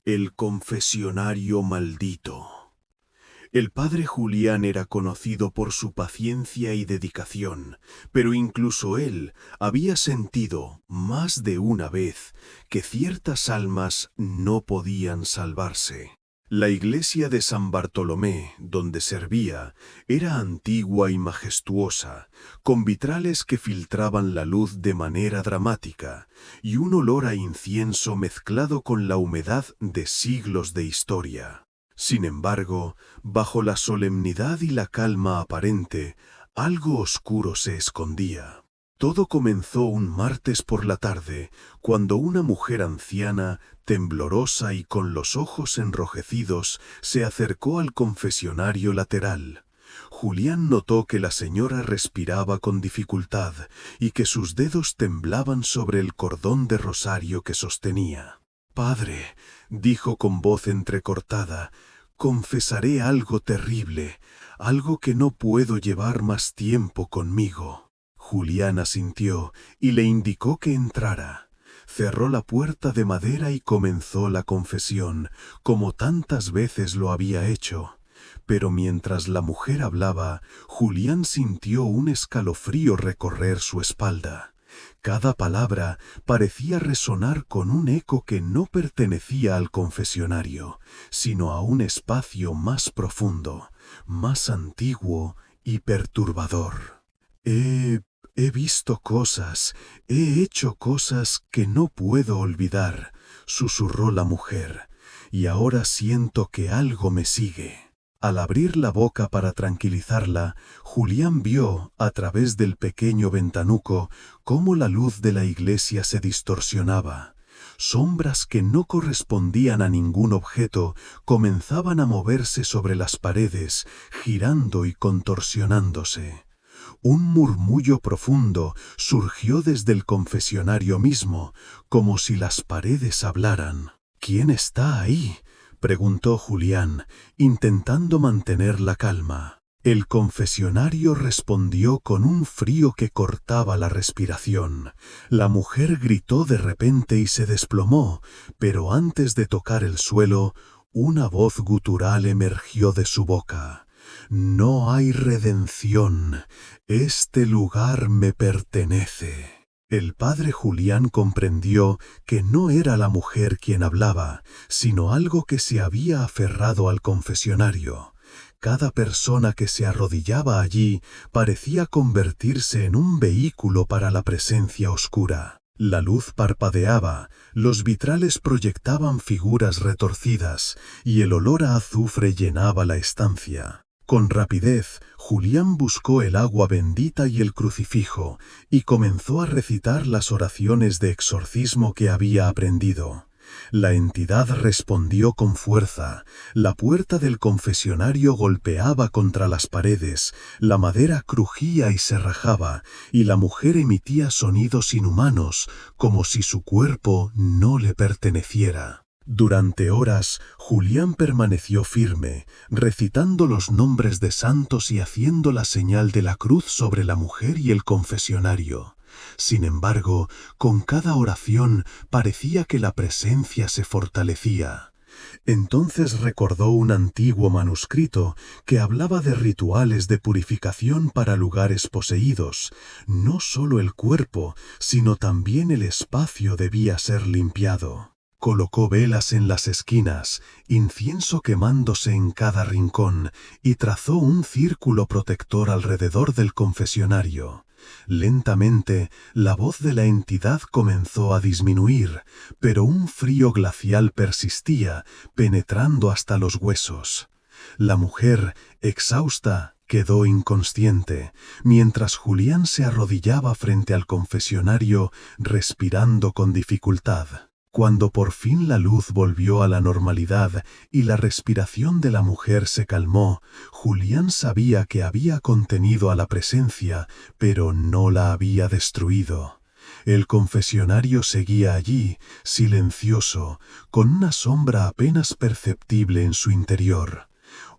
El confesionario maldito. El padre Julián era conocido por su paciencia y dedicación, pero incluso él había sentido más de una vez que ciertas almas no podían salvarse. La iglesia de San Bartolomé, donde servía, era antigua y majestuosa, con vitrales que filtraban la luz de manera dramática, y un olor a incienso mezclado con la humedad de siglos de historia. Sin embargo, bajo la solemnidad y la calma aparente, algo oscuro se escondía. Todo comenzó un martes por la tarde, cuando una mujer anciana, temblorosa y con los ojos enrojecidos, se acercó al confesionario lateral. Julián notó que la señora respiraba con dificultad y que sus dedos temblaban sobre el cordón de rosario que sostenía. «Padre», dijo con voz entrecortada, «confesaré algo terrible, algo que no puedo llevar más tiempo conmigo». Julián asintió y le indicó que entrara. Cerró la puerta de madera y comenzó la confesión, como tantas veces lo había hecho. Pero mientras la mujer hablaba, Julián sintió un escalofrío recorrer su espalda. Cada palabra parecía resonar con un eco que no pertenecía al confesionario, sino a un espacio más profundo, más antiguo y perturbador. He visto cosas, he hecho cosas que no puedo olvidar», susurró la mujer, «y ahora siento que algo me sigue». Al abrir la boca para tranquilizarla, Julián vio, a través del pequeño ventanuco, cómo la luz de la iglesia se distorsionaba. Sombras que no correspondían a ningún objeto comenzaban a moverse sobre las paredes, girando y contorsionándose. Un murmullo profundo surgió desde el confesionario mismo, como si las paredes hablaran. «¿Quién está ahí?», preguntó Julián, intentando mantener la calma. El confesionario respondió con un frío que cortaba la respiración. La mujer gritó de repente y se desplomó, pero antes de tocar el suelo, una voz gutural emergió de su boca. «No hay redención. Este lugar me pertenece». El padre Julián comprendió que no era la mujer quien hablaba, sino algo que se había aferrado al confesionario. Cada persona que se arrodillaba allí parecía convertirse en un vehículo para la presencia oscura. La luz parpadeaba, los vitrales proyectaban figuras retorcidas, y el olor a azufre llenaba la estancia. Con rapidez, Julián buscó el agua bendita y el crucifijo, y comenzó a recitar las oraciones de exorcismo que había aprendido. La entidad respondió con fuerza, la puerta del confesionario golpeaba contra las paredes, la madera crujía y se rajaba, y la mujer emitía sonidos inhumanos, como si su cuerpo no le perteneciera. Durante horas, Julián permaneció firme, recitando los nombres de santos y haciendo la señal de la cruz sobre la mujer y el confesionario. Sin embargo, con cada oración parecía que la presencia se fortalecía. Entonces recordó un antiguo manuscrito que hablaba de rituales de purificación para lugares poseídos. No solo el cuerpo, sino también el espacio debía ser limpiado. Colocó velas en las esquinas, incienso quemándose en cada rincón, y trazó un círculo protector alrededor del confesionario. Lentamente, la voz de la entidad comenzó a disminuir, pero un frío glacial persistía, penetrando hasta los huesos. La mujer, exhausta, quedó inconsciente, mientras Julián se arrodillaba frente al confesionario, respirando con dificultad. Cuando por fin la luz volvió a la normalidad y la respiración de la mujer se calmó, Julián sabía que había contenido a la presencia, pero no la había destruido. El confesionario seguía allí, silencioso, con una sombra apenas perceptible en su interior.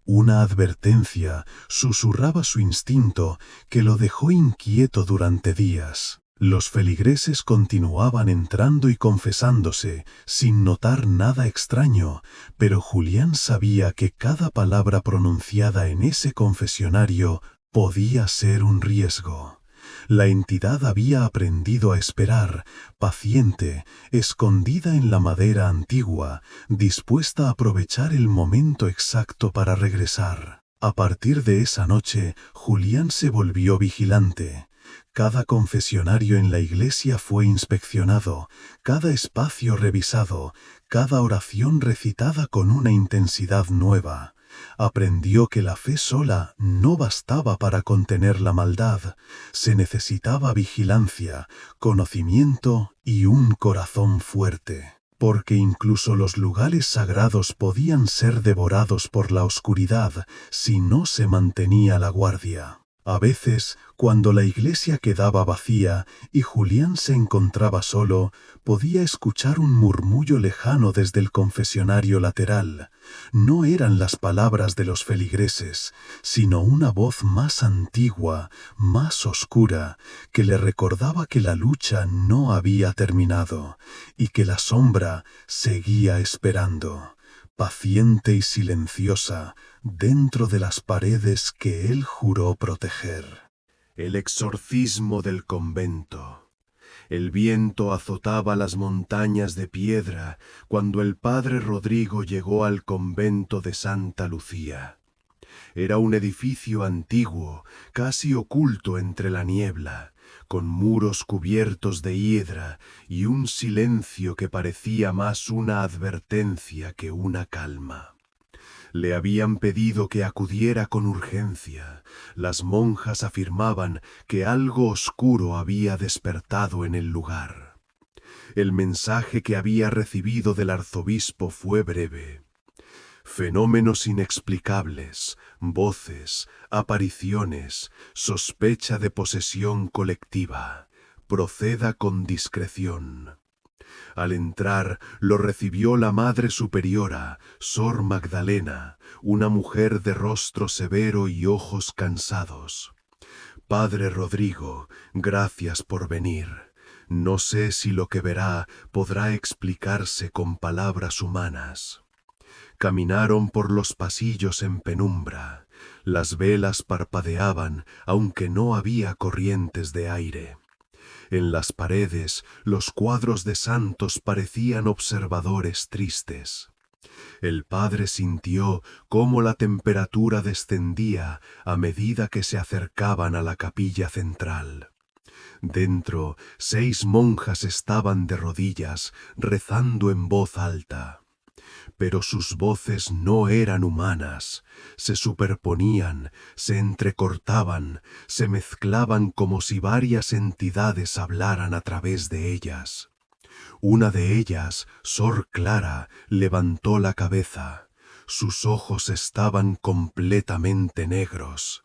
Una advertencia susurraba su instinto que lo dejó inquieto durante días. Los feligreses continuaban entrando y confesándose, sin notar nada extraño, pero Julián sabía que cada palabra pronunciada en ese confesionario podía ser un riesgo. La entidad había aprendido a esperar, paciente, escondida en la madera antigua, dispuesta a aprovechar el momento exacto para regresar. A partir de esa noche, Julián se volvió vigilante. Cada confesionario en la iglesia fue inspeccionado, cada espacio revisado, cada oración recitada con una intensidad nueva. Aprendió que la fe sola no bastaba para contener la maldad, se necesitaba vigilancia, conocimiento y un corazón fuerte. Porque incluso los lugares sagrados podían ser devorados por la oscuridad si no se mantenía la guardia. A veces, cuando la iglesia quedaba vacía y Julián se encontraba solo, podía escuchar un murmullo lejano desde el confesionario lateral. No eran las palabras de los feligreses, sino una voz más antigua, más oscura, que le recordaba que la lucha no había terminado y que la sombra seguía esperando, paciente y silenciosa, dentro de las paredes que él juró proteger. El exorcismo del convento. El viento azotaba las montañas de piedra cuando el padre Rodrigo llegó al convento de Santa Lucía. Era un edificio antiguo, casi oculto entre la niebla, con muros cubiertos de hiedra y un silencio que parecía más una advertencia que una calma. Le habían pedido que acudiera con urgencia. Las monjas afirmaban que algo oscuro había despertado en el lugar. El mensaje que había recibido del arzobispo fue breve. Fenómenos inexplicables, voces, apariciones, sospecha de posesión colectiva. Proceda con discreción. Al entrar, lo recibió la Madre Superiora, Sor Magdalena, una mujer de rostro severo y ojos cansados. Padre Rodrigo, gracias por venir. No sé si lo que verá podrá explicarse con palabras humanas. Caminaron por los pasillos en penumbra. Las velas parpadeaban, aunque no había corrientes de aire. En las paredes, los cuadros de santos parecían observadores tristes. El padre sintió cómo la temperatura descendía a medida que se acercaban a la capilla central. Dentro, 6 monjas estaban de rodillas, rezando en voz alta. Pero sus voces no eran humanas, se superponían, se entrecortaban, se mezclaban como si varias entidades hablaran a través de ellas. Una de ellas, Sor Clara, levantó la cabeza. Sus ojos estaban completamente negros.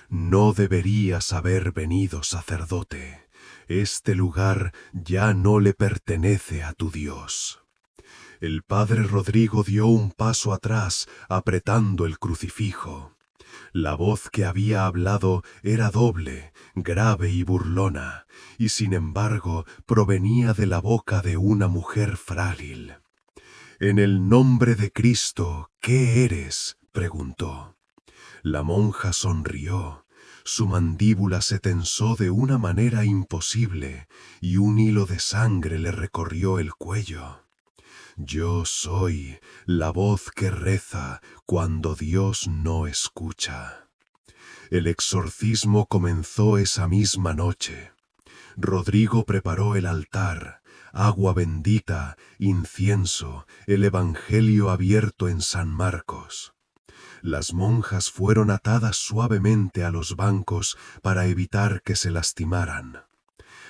No deberías haber venido, sacerdote. Este lugar ya no le pertenece a tu Dios. El padre Rodrigo dio un paso atrás, apretando el crucifijo. La voz que había hablado era doble, grave y burlona, y sin embargo provenía de la boca de una mujer frágil. «En el nombre de Cristo, ¿qué eres?», preguntó. La monja sonrió. Su mandíbula se tensó de una manera imposible, y un hilo de sangre le recorrió el cuello. «Yo soy la voz que reza cuando Dios no escucha». El exorcismo comenzó esa misma noche. Rodrigo preparó el altar, agua bendita, incienso, el Evangelio abierto en San Marcos. Las monjas fueron atadas suavemente a los bancos para evitar que se lastimaran.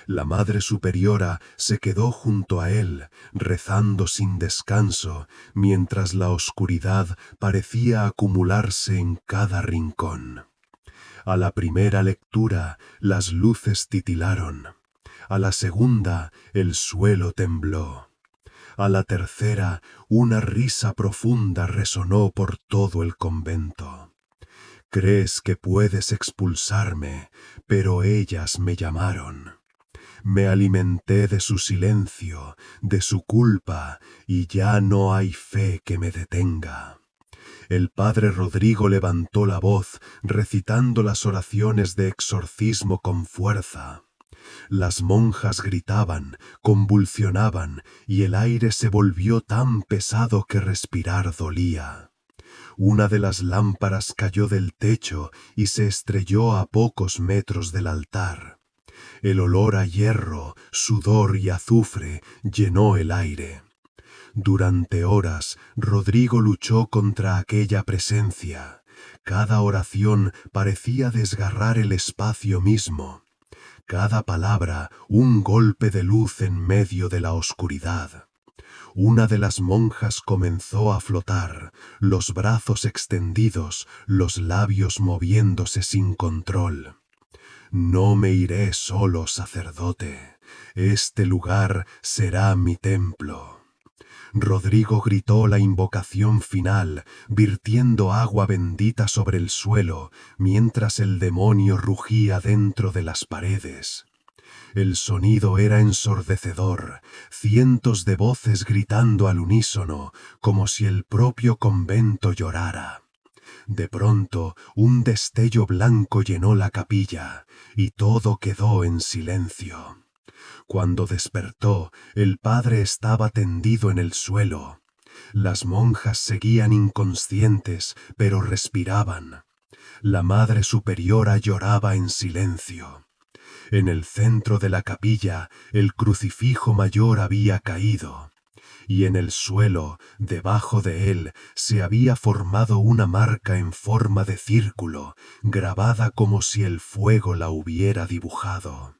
La Madre Superiora se quedó junto a él, rezando sin descanso, mientras la oscuridad parecía acumularse en cada rincón. A la primera lectura, las luces titilaron. A la segunda, el suelo tembló. A la tercera, una risa profunda resonó por todo el convento. «Crees que puedes expulsarme, pero ellas me llamaron». Me alimenté de su silencio, de su culpa, y ya no hay fe que me detenga. El padre Rodrigo levantó la voz, recitando las oraciones de exorcismo con fuerza. Las monjas gritaban, convulsionaban, y el aire se volvió tan pesado que respirar dolía. Una de las lámparas cayó del techo y se estrelló a pocos metros del altar. El olor a hierro, sudor y azufre llenó el aire. Durante horas, Rodrigo luchó contra aquella presencia. Cada oración parecía desgarrar el espacio mismo. Cada palabra, un golpe de luz en medio de la oscuridad. Una de las monjas comenzó a flotar, los brazos extendidos, los labios moviéndose sin control. No me iré solo, sacerdote. Este lugar será mi templo. Rodrigo gritó la invocación final, virtiendo agua bendita sobre el suelo, mientras el demonio rugía dentro de las paredes. El sonido era ensordecedor, cientos de voces gritando al unísono, como si el propio convento llorara. De pronto, un destello blanco llenó la capilla, y todo quedó en silencio. Cuando despertó, el padre estaba tendido en el suelo. Las monjas seguían inconscientes, pero respiraban. La Madre Superiora lloraba en silencio. En el centro de la capilla, el crucifijo mayor había caído, y en el suelo, debajo de él, se había formado una marca en forma de círculo, grabada como si el fuego la hubiera dibujado.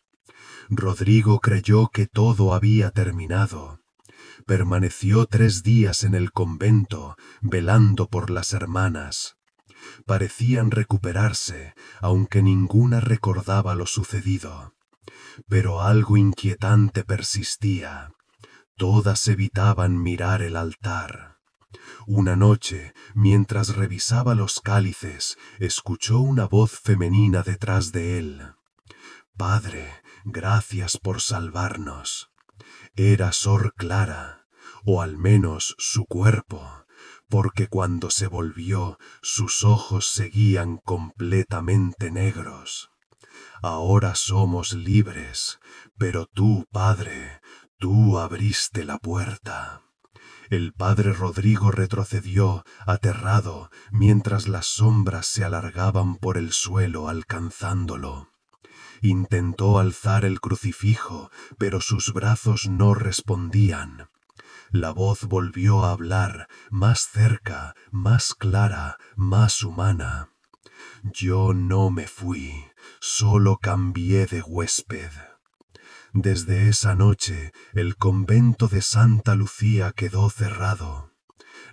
Rodrigo creyó que todo había terminado. Permaneció 3 días en el convento, velando por las hermanas. Parecían recuperarse, aunque ninguna recordaba lo sucedido. Pero algo inquietante persistía. Todas evitaban mirar el altar. Una noche, mientras revisaba los cálices, escuchó una voz femenina detrás de él. «Padre, gracias por salvarnos». Era Sor Clara, o al menos su cuerpo, porque cuando se volvió, sus ojos seguían completamente negros. Ahora somos libres, pero tú, padre, tú abriste la puerta. El padre Rodrigo retrocedió, aterrado, mientras las sombras se alargaban por el suelo alcanzándolo. Intentó alzar el crucifijo, pero sus brazos no respondían. La voz volvió a hablar, más cerca, más clara, más humana. Yo no me fui, solo cambié de huésped. Desde esa noche, el convento de Santa Lucía quedó cerrado.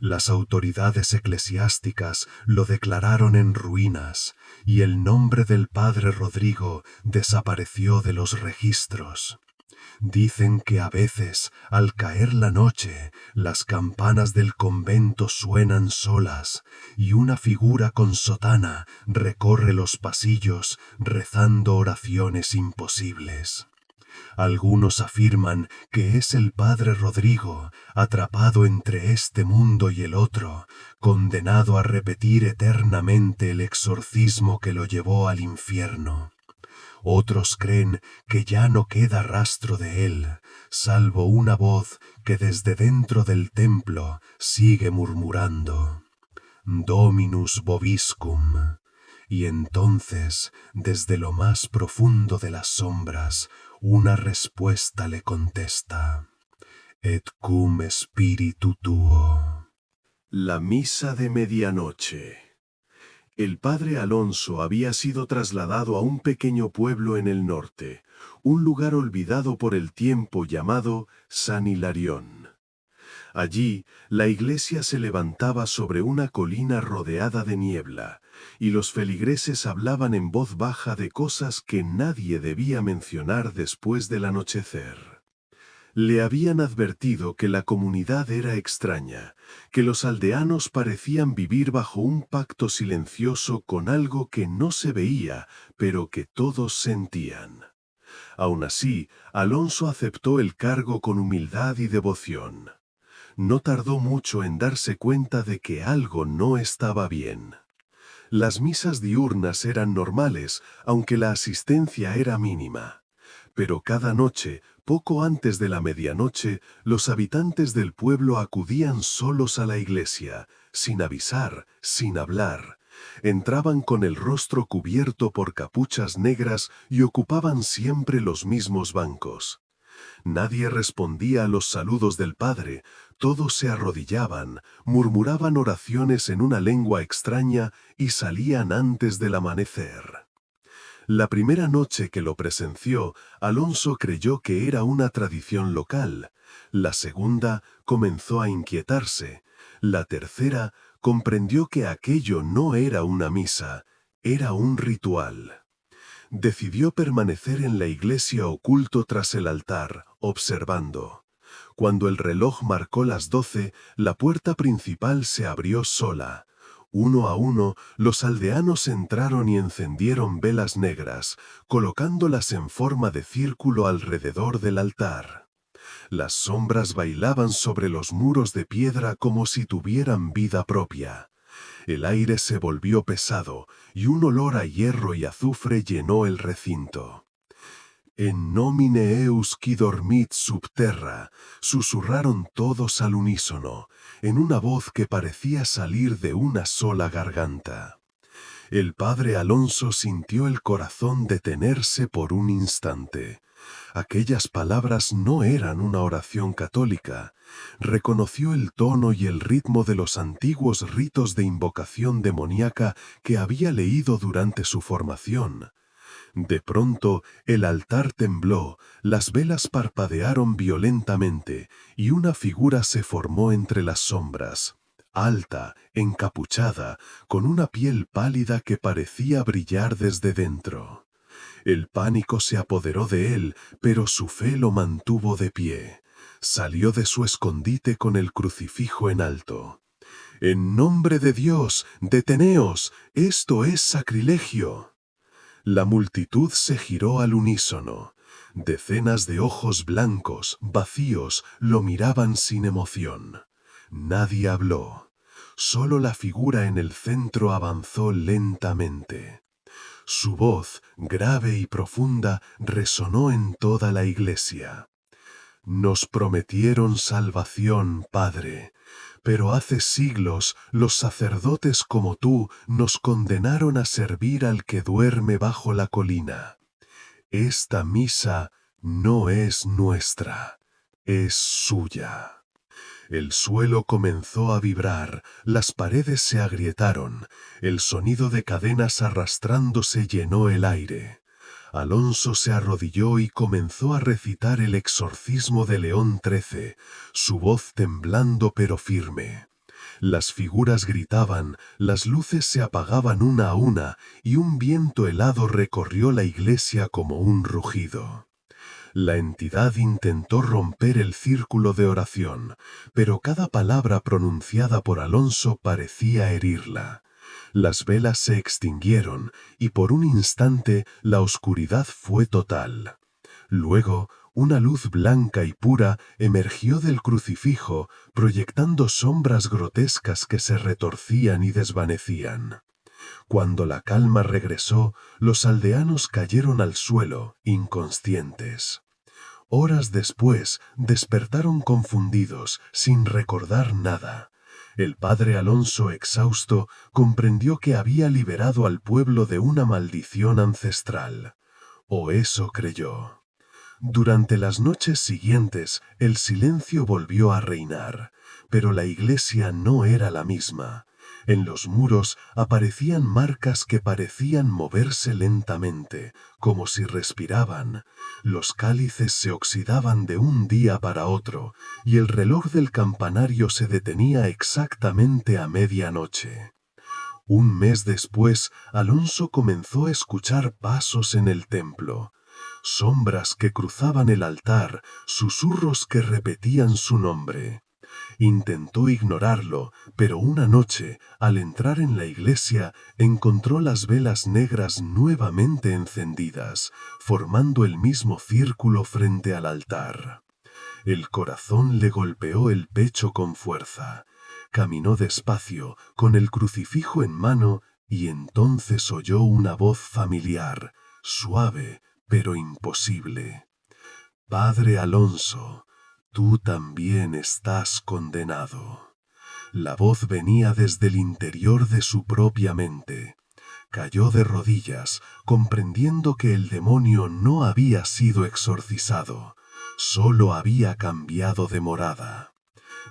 Las autoridades eclesiásticas lo declararon en ruinas, y el nombre del padre Rodrigo desapareció de los registros. Dicen que a veces, al caer la noche, las campanas del convento suenan solas, y una figura con sotana recorre los pasillos rezando oraciones imposibles. Algunos afirman que es el padre Rodrigo, atrapado entre este mundo y el otro, condenado a repetir eternamente el exorcismo que lo llevó al infierno. Otros creen que ya no queda rastro de él, salvo una voz que desde dentro del templo sigue murmurando: «Dominus vobiscum». Y entonces, desde lo más profundo de las sombras, una respuesta le contesta: «Et cum spiritu tuo». La misa de medianoche. El padre Alonso había sido trasladado a un pequeño pueblo en el norte, un lugar olvidado por el tiempo llamado San Hilarión. Allí, la iglesia se levantaba sobre una colina rodeada de niebla, y los feligreses hablaban en voz baja de cosas que nadie debía mencionar después del anochecer. Le habían advertido que la comunidad era extraña, que los aldeanos parecían vivir bajo un pacto silencioso con algo que no se veía, pero que todos sentían. Aun así, Alonso aceptó el cargo con humildad y devoción. No tardó mucho en darse cuenta de que algo no estaba bien. Las misas diurnas eran normales, aunque la asistencia era mínima. Pero cada noche, poco antes de la medianoche, los habitantes del pueblo acudían solos a la iglesia, sin avisar, sin hablar. Entraban con el rostro cubierto por capuchas negras y ocupaban siempre los mismos bancos. Nadie respondía a los saludos del padre, todos se arrodillaban, murmuraban oraciones en una lengua extraña y salían antes del amanecer. La primera noche que lo presenció, Alonso creyó que era una tradición local. La segunda comenzó a inquietarse. La tercera comprendió que aquello no era una misa, era un ritual. Decidió permanecer en la iglesia oculto tras el altar, observando. Cuando el reloj marcó las 12, la puerta principal se abrió sola. Uno a uno, los aldeanos entraron y encendieron velas negras, colocándolas en forma de círculo alrededor del altar. Las sombras bailaban sobre los muros de piedra como si tuvieran vida propia. El aire se volvió pesado y un olor a hierro y azufre llenó el recinto. En nomine eus qui dormit sub terra, susurraron todos al unísono, en una voz que parecía salir de una sola garganta. El padre Alonso sintió el corazón detenerse por un instante. Aquellas palabras no eran una oración católica. Reconoció el tono y el ritmo de los antiguos ritos de invocación demoníaca que había leído durante su formación. De pronto, el altar tembló, las velas parpadearon violentamente, y una figura se formó entre las sombras. Alta, encapuchada, con una piel pálida que parecía brillar desde dentro. El pánico se apoderó de él, pero su fe lo mantuvo de pie. Salió de su escondite con el crucifijo en alto. «En nombre de Dios, deteneos, esto es sacrilegio». La multitud se giró al unísono. Decenas de ojos blancos, vacíos, lo miraban sin emoción. Nadie habló. Solo la figura en el centro avanzó lentamente. Su voz, grave y profunda, resonó en toda la iglesia. «Nos prometieron salvación, Padre, pero hace siglos los sacerdotes como tú nos condenaron a servir al que duerme bajo la colina. Esta misa no es nuestra, es suya». El suelo comenzó a vibrar, las paredes se agrietaron, el sonido de cadenas arrastrándose llenó el aire. Alonso se arrodilló y comenzó a recitar el exorcismo de León XIII, su voz temblando pero firme. Las figuras gritaban, las luces se apagaban una a una, y un viento helado recorrió la iglesia como un rugido. La entidad intentó romper el círculo de oración, pero cada palabra pronunciada por Alonso parecía herirla. Las velas se extinguieron y por un instante la oscuridad fue total. Luego, una luz blanca y pura emergió del crucifijo, proyectando sombras grotescas que se retorcían y desvanecían. Cuando la calma regresó, los aldeanos cayeron al suelo, inconscientes. Horas después, despertaron confundidos, sin recordar nada. El padre Alonso, exhausto, comprendió que había liberado al pueblo de una maldición ancestral. O eso creyó. Durante las noches siguientes, el silencio volvió a reinar, pero la iglesia no era la misma. En los muros aparecían marcas que parecían moverse lentamente, como si respiraban. Los cálices se oxidaban de un día para otro, y el reloj del campanario se detenía exactamente a medianoche. Un mes después, Alonso comenzó a escuchar pasos en el templo. Sombras que cruzaban el altar, susurros que repetían su nombre. Intentó ignorarlo, pero una noche, al entrar en la iglesia, encontró las velas negras nuevamente encendidas, formando el mismo círculo frente al altar. El corazón le golpeó el pecho con fuerza. Caminó despacio, con el crucifijo en mano, y entonces oyó una voz familiar, suave, pero imposible. «Padre Alonso, tú también estás condenado». La voz venía desde el interior de su propia mente. Cayó de rodillas, comprendiendo que el demonio no había sido exorcizado, solo había cambiado de morada.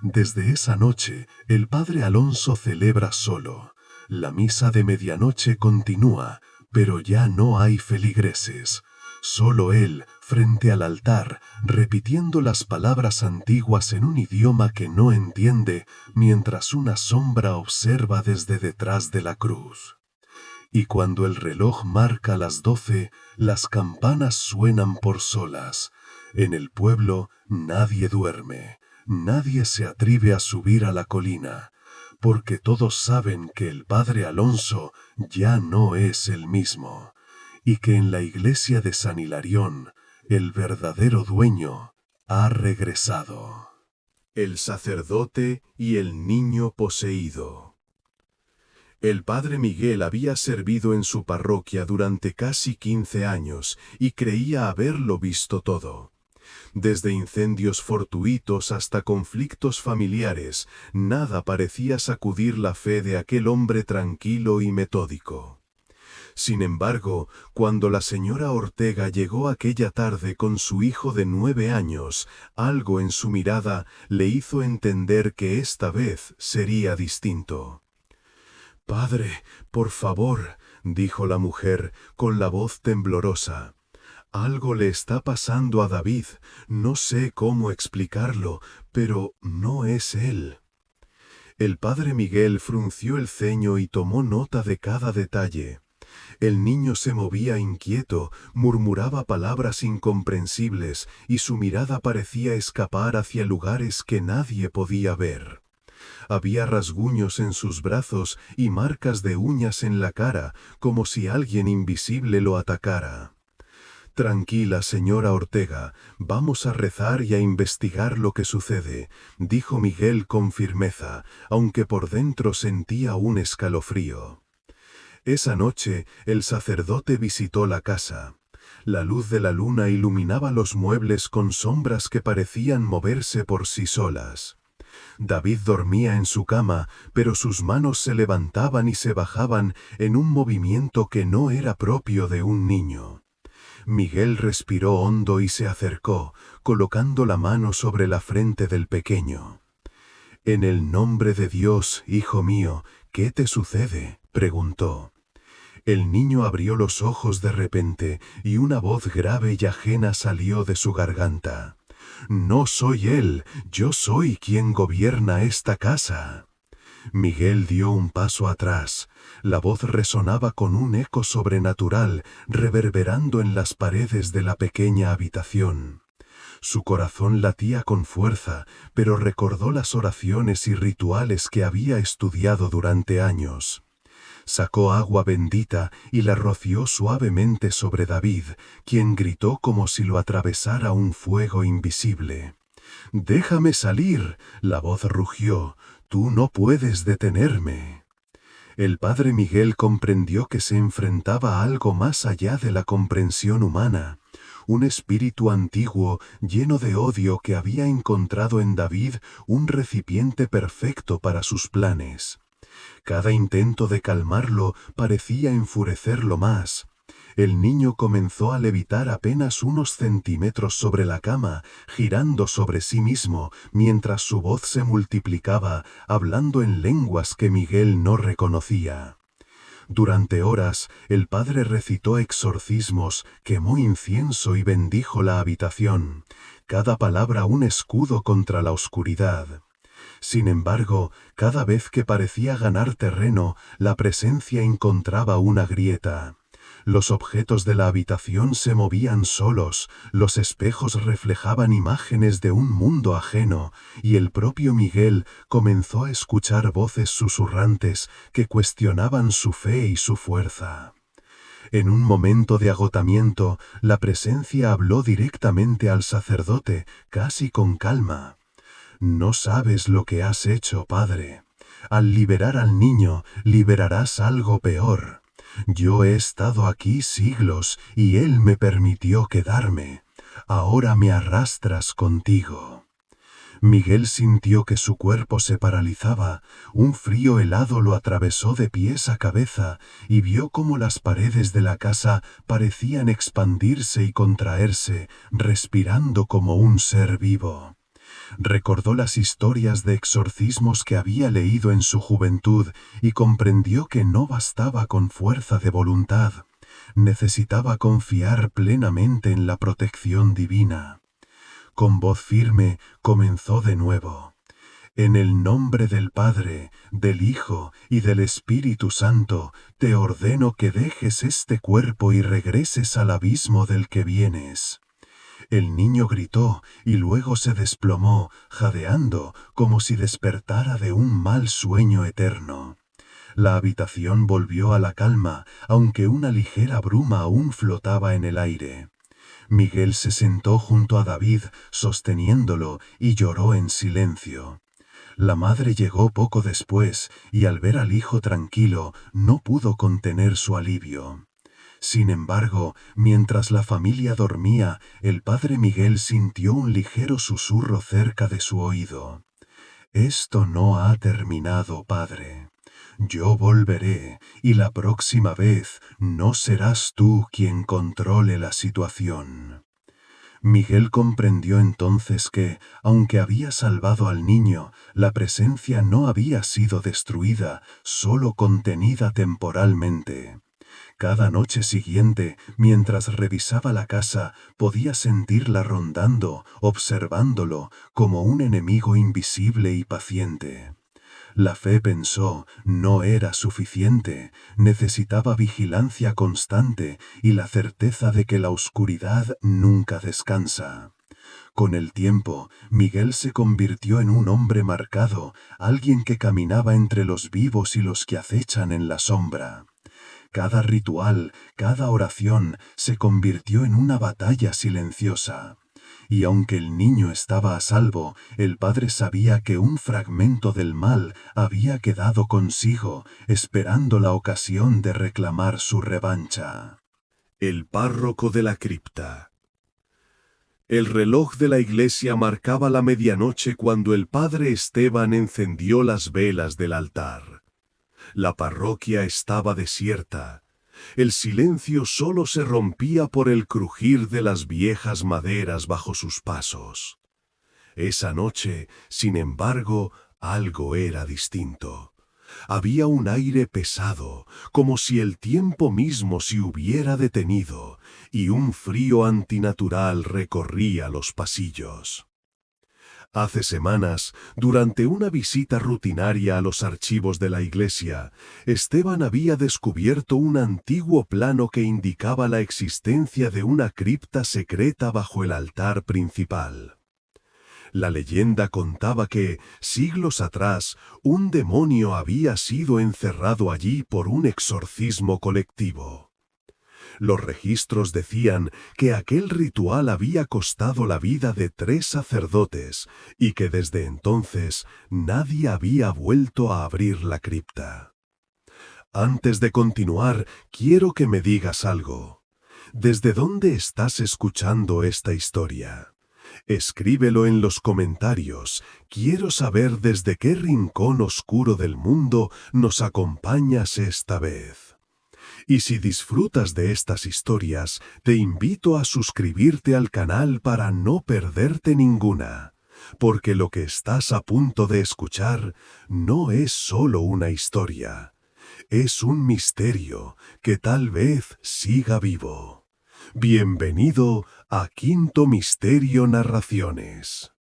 Desde esa noche, el padre Alonso celebra solo. La misa de medianoche continúa, pero ya no hay feligreses. Solo él, frente al altar, repitiendo las palabras antiguas en un idioma que no entiende, mientras una sombra observa desde detrás de la cruz. Y cuando el reloj marca las 12, las campanas suenan por solas. En el pueblo nadie duerme, nadie se atreve a subir a la colina, porque todos saben que el padre Alonso ya no es el mismo, y que en la iglesia de San Hilarión, el verdadero dueño ha regresado. El sacerdote y el niño poseído. El padre Miguel había servido en su parroquia durante casi 15 años y creía haberlo visto todo. Desde incendios fortuitos hasta conflictos familiares, nada parecía sacudir la fe de aquel hombre tranquilo y metódico. Sin embargo, cuando la señora Ortega llegó aquella tarde con su hijo de 9 años, algo en su mirada le hizo entender que esta vez sería distinto. «Padre, por favor», dijo la mujer con la voz temblorosa. «Algo le está pasando a David, no sé cómo explicarlo, pero no es él». El padre Miguel frunció el ceño y tomó nota de cada detalle. El niño se movía inquieto, murmuraba palabras incomprensibles y su mirada parecía escapar hacia lugares que nadie podía ver. Había rasguños en sus brazos y marcas de uñas en la cara, como si alguien invisible lo atacara. «Tranquila, señora Ortega, vamos a rezar y a investigar lo que sucede», dijo Miguel con firmeza, aunque por dentro sentía un escalofrío. Esa noche el sacerdote visitó la casa. La luz de la luna iluminaba los muebles con sombras que parecían moverse por sí solas. David dormía en su cama, pero sus manos se levantaban y se bajaban en un movimiento que no era propio de un niño. Miguel respiró hondo y se acercó, colocando la mano sobre la frente del pequeño. «En el nombre de Dios, hijo mío, ¿qué te sucede?», preguntó. El niño abrió los ojos de repente y una voz grave y ajena salió de su garganta. «No soy él, yo soy quien gobierna esta casa». Miguel dio un paso atrás. La voz resonaba con un eco sobrenatural, reverberando en las paredes de la pequeña habitación. Su corazón latía con fuerza, pero recordó las oraciones y rituales que había estudiado durante años. Sacó agua bendita y la roció suavemente sobre David, quien gritó como si lo atravesara un fuego invisible. «Déjame salir», la voz rugió, «tú no puedes detenerme». El padre Miguel comprendió que se enfrentaba a algo más allá de la comprensión humana, un espíritu antiguo lleno de odio que había encontrado en David un recipiente perfecto para sus planes. Cada intento de calmarlo parecía enfurecerlo más. El niño comenzó a levitar apenas unos centímetros sobre la cama, girando sobre sí mismo, mientras su voz se multiplicaba, hablando en lenguas que Miguel no reconocía. Durante horas, el padre recitó exorcismos, quemó incienso y bendijo la habitación, cada palabra un escudo contra la oscuridad. Sin embargo, cada vez que parecía ganar terreno, la presencia encontraba una grieta. Los objetos de la habitación se movían solos, los espejos reflejaban imágenes de un mundo ajeno, y el propio Miguel comenzó a escuchar voces susurrantes que cuestionaban su fe y su fuerza. En un momento de agotamiento, la presencia habló directamente al sacerdote, casi con calma. «No sabes lo que has hecho, padre. Al liberar al niño, liberarás algo peor. Yo he estado aquí siglos y él me permitió quedarme. Ahora me arrastras contigo». Miguel sintió que su cuerpo se paralizaba, un frío helado lo atravesó de pies a cabeza y vio cómo las paredes de la casa parecían expandirse y contraerse, respirando como un ser vivo. Recordó las historias de exorcismos que había leído en su juventud y comprendió que no bastaba con fuerza de voluntad, necesitaba confiar plenamente en la protección divina. Con voz firme comenzó de nuevo. «En el nombre del Padre, del Hijo y del Espíritu Santo, te ordeno que dejes este cuerpo y regreses al abismo del que vienes». El niño gritó y luego se desplomó, jadeando, como si despertara de un mal sueño eterno. La habitación volvió a la calma, aunque una ligera bruma aún flotaba en el aire. Miguel se sentó junto a David, sosteniéndolo, y lloró en silencio. La madre llegó poco después, y al ver al hijo tranquilo, no pudo contener su alivio. Sin embargo, mientras la familia dormía, el padre Miguel sintió un ligero susurro cerca de su oído. «Esto no ha terminado, padre. Yo volveré, y la próxima vez no serás tú quien controle la situación». Miguel comprendió entonces que, aunque había salvado al niño, la presencia no había sido destruida, solo contenida temporalmente. Cada noche siguiente, mientras revisaba la casa, podía sentirla rondando, observándolo, como un enemigo invisible y paciente. La fe, pensó, no era suficiente, necesitaba vigilancia constante y la certeza de que la oscuridad nunca descansa. Con el tiempo, Miguel se convirtió en un hombre marcado, alguien que caminaba entre los vivos y los que acechan en la sombra. Cada ritual, cada oración se convirtió en una batalla silenciosa. Y aunque el niño estaba a salvo, el padre sabía que un fragmento del mal había quedado consigo, esperando la ocasión de reclamar su revancha. El párroco de la cripta. El reloj de la iglesia marcaba la medianoche cuando el padre Esteban encendió las velas del altar. La parroquia estaba desierta. El silencio solo se rompía por el crujir de las viejas maderas bajo sus pasos. Esa noche, sin embargo, algo era distinto. Había un aire pesado, como si el tiempo mismo se hubiera detenido, y un frío antinatural recorría los pasillos. Hace semanas, durante una visita rutinaria a los archivos de la iglesia, Esteban había descubierto un antiguo plano que indicaba la existencia de una cripta secreta bajo el altar principal. La leyenda contaba que, siglos atrás, un demonio había sido encerrado allí por un exorcismo colectivo. Los registros decían que aquel ritual había costado la vida de 3 sacerdotes y que desde entonces nadie había vuelto a abrir la cripta. Antes de continuar, quiero que me digas algo. ¿Desde dónde estás escuchando esta historia? Escríbelo en los comentarios. Quiero saber desde qué rincón oscuro del mundo nos acompañas esta vez. Y si disfrutas de estas historias, te invito a suscribirte al canal para no perderte ninguna, porque lo que estás a punto de escuchar no es solo una historia, es un misterio que tal vez siga vivo. Bienvenido a Quinto Misterio Narraciones.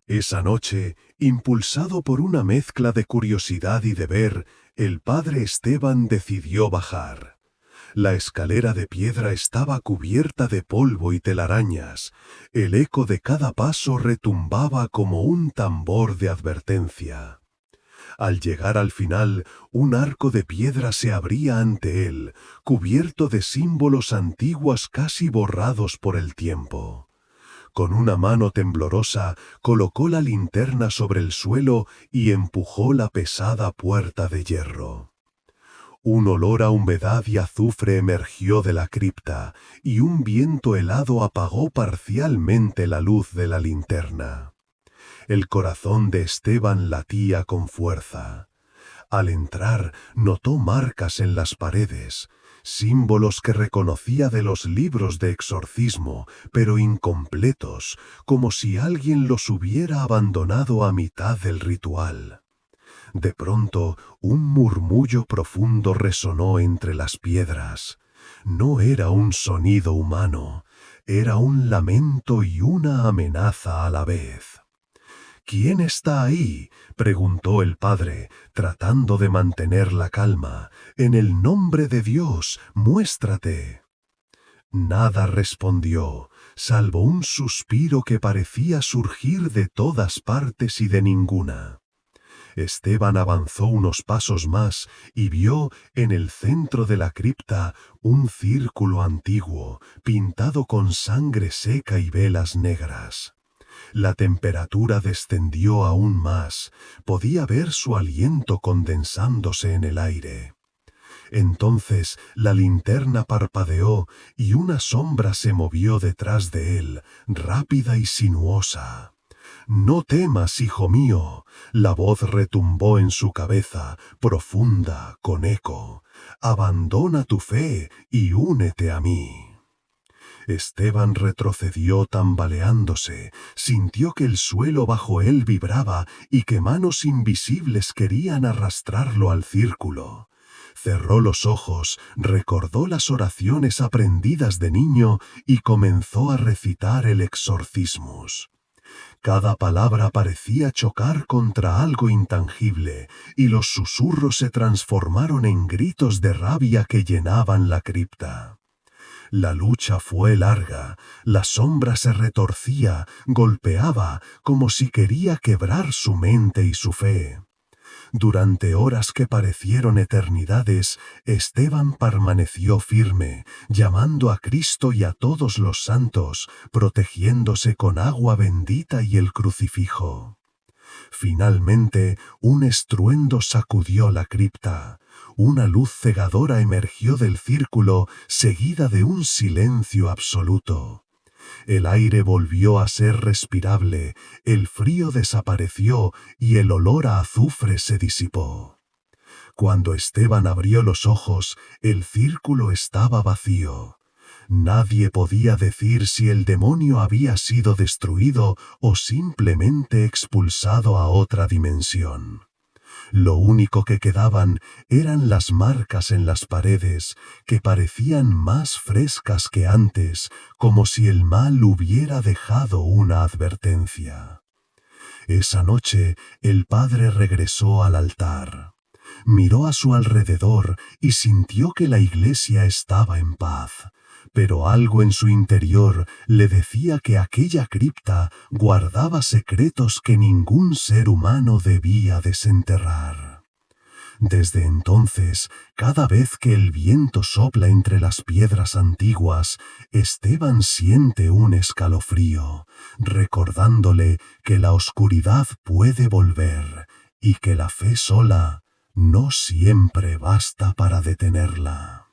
Esa noche, impulsado por una mezcla de curiosidad y deber, el padre Esteban decidió bajar. La escalera de piedra estaba cubierta de polvo y telarañas. El eco de cada paso retumbaba como un tambor de advertencia. Al llegar al final, un arco de piedra se abría ante él, cubierto de símbolos antiguos casi borrados por el tiempo. Con una mano temblorosa, colocó la linterna sobre el suelo y empujó la pesada puerta de hierro. Un olor a humedad y azufre emergió de la cripta, y un viento helado apagó parcialmente la luz de la linterna. El corazón de Esteban latía con fuerza. Al entrar, notó marcas en las paredes, símbolos que reconocía de los libros de exorcismo, pero incompletos, como si alguien los hubiera abandonado a mitad del ritual. De pronto, un murmullo profundo resonó entre las piedras. No era un sonido humano, era un lamento y una amenaza a la vez. «¿Quién está ahí?», preguntó el padre, tratando de mantener la calma. «En el nombre de Dios, muéstrate». Nada respondió, salvo un suspiro que parecía surgir de todas partes y de ninguna. Esteban avanzó unos pasos más y vio en el centro de la cripta un círculo antiguo, pintado con sangre seca y velas negras. La temperatura descendió aún más, podía ver su aliento condensándose en el aire. Entonces la linterna parpadeó y una sombra se movió detrás de él, rápida y sinuosa. «No temas, hijo mío», la voz retumbó en su cabeza, profunda, con eco. «Abandona tu fe y únete a mí». Esteban retrocedió tambaleándose, sintió que el suelo bajo él vibraba y que manos invisibles querían arrastrarlo al círculo. Cerró los ojos, recordó las oraciones aprendidas de niño y comenzó a recitar el Exorcismus. Cada palabra parecía chocar contra algo intangible, y los susurros se transformaron en gritos de rabia que llenaban la cripta. La lucha fue larga, la sombra se retorcía, golpeaba, como si quería quebrar su mente y su fe. Durante horas que parecieron eternidades, Esteban permaneció firme, llamando a Cristo y a todos los santos, protegiéndose con agua bendita y el crucifijo. Finalmente, un estruendo sacudió la cripta. Una luz cegadora emergió del círculo, seguida de un silencio absoluto. El aire volvió a ser respirable, el frío desapareció y el olor a azufre se disipó. Cuando Esteban abrió los ojos, el círculo estaba vacío. Nadie podía decir si el demonio había sido destruido o simplemente expulsado a otra dimensión. Lo único que quedaban eran las marcas en las paredes, que parecían más frescas que antes, como si el mal hubiera dejado una advertencia. Esa noche el padre regresó al altar. Miró a su alrededor y sintió que la iglesia estaba en paz, pero algo en su interior le decía que aquella cripta guardaba secretos que ningún ser humano debía desenterrar. Desde entonces, cada vez que el viento sopla entre las piedras antiguas, Esteban siente un escalofrío, recordándole que la oscuridad puede volver y que la fe sola no siempre basta para detenerla.